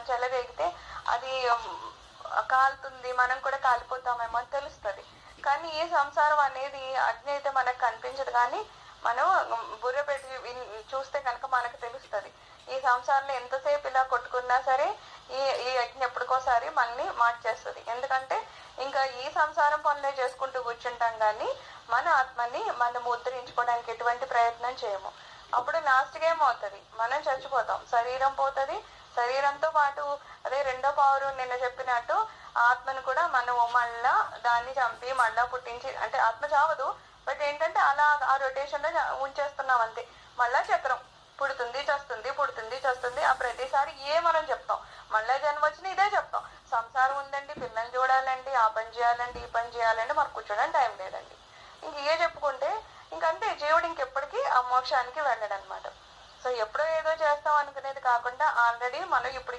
చెలరేగితే అది కాలుతుంది, మనం కూడా కాలిపోతామేమో అని తెలుస్తది. కానీ ఈ సంసారం అనేది అగ్ని అయితే మనకు కనిపించదు కానీ, మనం బుర్ర పెట్టి చూస్తే కనుక మనకు తెలుస్తది. ఈ సంసారంలో ఎంతసేపు ఇలా కొట్టుకున్నా సరే ఈ అగ్ని ఎప్పటికోసారి మనల్ని మార్చేస్తది. ఎందుకంటే ఇంకా ఈ సంసారం పనులే చేసుకుంటూ కూర్చుంటాం కానీ మన ఆత్మని మనం ఉద్ధరించుకోవడానికి ఎటువంటి ప్రయత్నం చేయము. అప్పుడు లాస్ట్గా ఏమవుతుంది, మనం చచ్చిపోతాం, శరీరం పోతుంది. శరీరంతో పాటు అదే రెండో పవరు నిన్న చెప్పినట్టు ఆత్మను కూడా మనము మళ్ళా దాన్ని చంపి మళ్ళా పుట్టించి, అంటే ఆత్మ చావదు, బట్ ఏంటంటే అలా ఆ రొటేషన్ లో ఉంచేస్తున్నాం అంతే. మళ్ళా చక్రం పుడుతుంది చస్తుంది, పుడుతుంది చస్తుంది. ఆ ప్రతిసారి మనం చెప్తాం, మళ్ళా జన్మ వచ్చిన ఇదే చెప్తాం, సంసారం ఉందండి, పిల్లల్ని చూడాలండి, ఆ పని చేయాలండి, ఈ పని చేయాలండి, మనకు కూర్చోడానికి టైం లేదండి. ఇంక చెప్పుకుంటే ఇంకంతే, జీవుడు ఇంకెప్పటికీ ఆ మోక్షానికి వెళ్ళడనమాట. సో ఎప్పుడో ఏదో చేస్తాం అనుకునేది కాకుండా ఆల్రెడీ మనం ఇప్పుడు